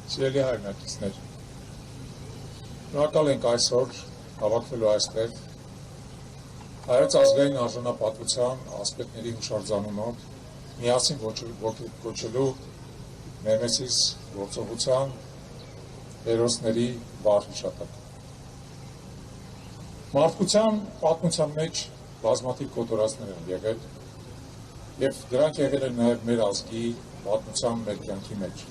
Սիրելի հայրենակիցներ, շնորհակալ ենք այսօր հավաքվելու այստեղ Հայոց ազգային արժանապատվության ասպետների հուշարձանումով միասին կոչելու Նեմեսիս գործողության հերոսների վառ հիշատակ։ Մարդկության պատմության մեջ բազմաթիվ կոտորածներ են եղել և դրանք եղել են նաև մեր ազգի պատմության մեր կյանքի մեջ։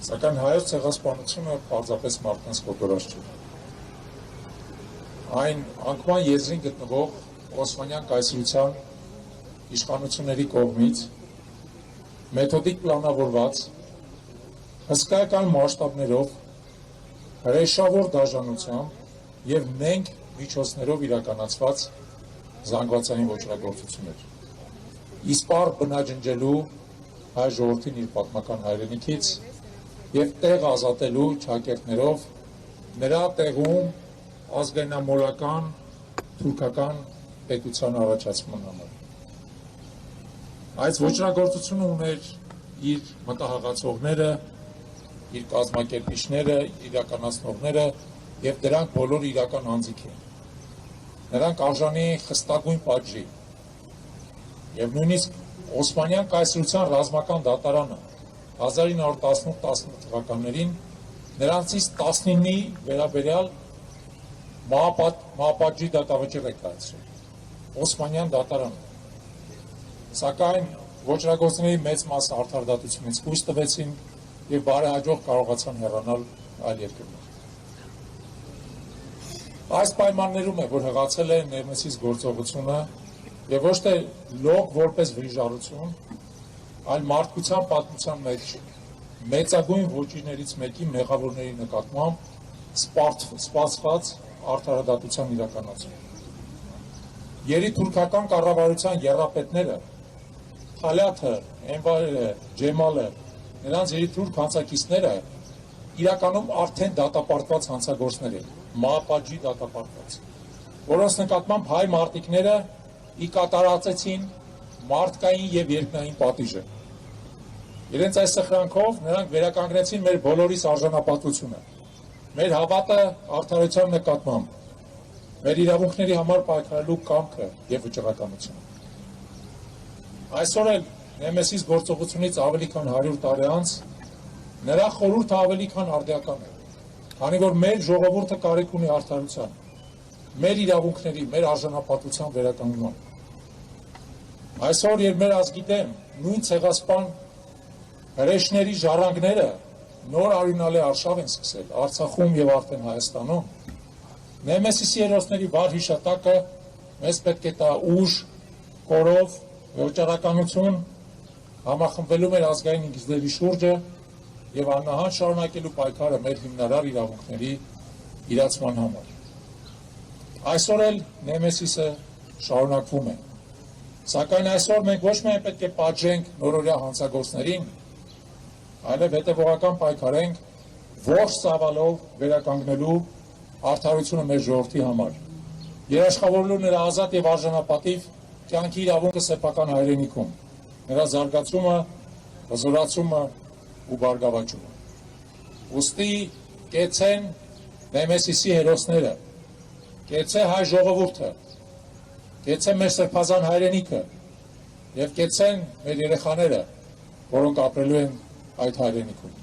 Սակայն հայոց ցեղասպանությունը պարզապես մարդկանց կոտորած չէ։ Այն անկման եզրին գտնվող Օսմանյան կայսրության իշխանությունների կողմից մեթոդիկ պլանավորված հսկայական մասշտաբներով հրեշավոր դաժանությամբ և նենգ միջոցներով իրականացված զանգվածային ոճրագործություններ։ Իսպառ բնաջնջելու հայ ժողովրդին իր պատմական հայրենիքից և տեղ ազատելու ճակերտներով նրա տեղում ազգայնամոլական թուրքական պետության առաջացման համար։ Այս ոճրագործությունը ուներ իր մտահղացողները, իր կազմակերպիչները, իրականացնողները և դրանք բոլոր իրական անձինք են։ Նրանք արժանի խստագույն պատժի և նույնիսկ Օսմանյան կայսրության ռազմական դատարանը 1918-19 թվականներին նրանցից 19-ի վերաբերյալ մահապատժի դատավճիռ է կայացրել Օսմանյան դատարանը, սակայն ոճրագործների մեծ մասը արդարադատությունից խույս տվեցին և բարեհաջող կարողացան հեռանալ այլ երկրներ։ Այս պայմաններում է, որ հղացել է Նեմեսիս գործողությունը և ոչ թե լոկ որպես վրիժառություն, այլ մարդկության պատմության մեջ մեծագույն ոճիրներից մեկի մեղավորների նկատմամբ սպասված արդարադատության իրականացում։ Երիտուրքական կառավարության եռապետները, Թալյաթը, Էնվարը, Ջեմալը, նրանց երիտուրք հանցակիցները իրականում արդեն դատապարտված հանցագործներ են, մահապատժի դատապարտված, որոնց նկատմամբ հայ մարտիկները ի կատարածեցին մարդկային և երկնային պատիժը։ Իրենց այս սխրանքով նրանք վերականգնեցին մեր բոլորիս արժանապատվությունը, մեր հավատը արդարության նկատմամբ, մեր իրավունքների համար պայքարելու կամքը և վճռականությունը։ Այսօր էլ Նեմեսիս գործողությունից ավելի քան 100 տարի անց նրա խորհուրդը ավելի քան արդիական է, քանի որ մեր ժողովուրդը կարիք ունի արդարության, մեր իրավունքների, մեր արժանապատվության վերականգնման։ Այսօր, երբ մեր ազգի դեմ նույն ցեղասպան հրեշների ժառանգները նոր արյունալի արշավ են սկսել Արցախում և արդեն Հայաստանում, Նեմեսիսի հերոսների վառ հիշատակը մեզ պետք է տա ուժ, կորով, վճռականություն, համախմբվելու մեր ազգային ինքնիզրահի շուրջը և աննահանջ շարունակելու պայքարը մեր հիմնարար իրավունքների իրացման համար։ Այսօր էլ Նեմեսիսը շարունակվում է, սակայն այսօր մենք ոչ միայն պետք է պատժենք նորօրյա հանցագործներին, այլև հետևողական պայքարենք ողջ ծավալով վերականգնելու արդարությունը մեր ժողովրդի համար, երաշխավորելու նրա ազատ և արժանապատիվ կյանքի իրավունքը սեփական հայրենիքում, նրա զարգացումը, հզորացումը ու բարգավաճումը։ Ուստի կեցցեն Նեմեսիսի հերոսները, կեցցե հայ ժողովուրդը, կեցցե մեր սրբազան հայրենիքը և կեցցեն մեր երեխաները, որոնք ապրելու են այդ հայրենիքում։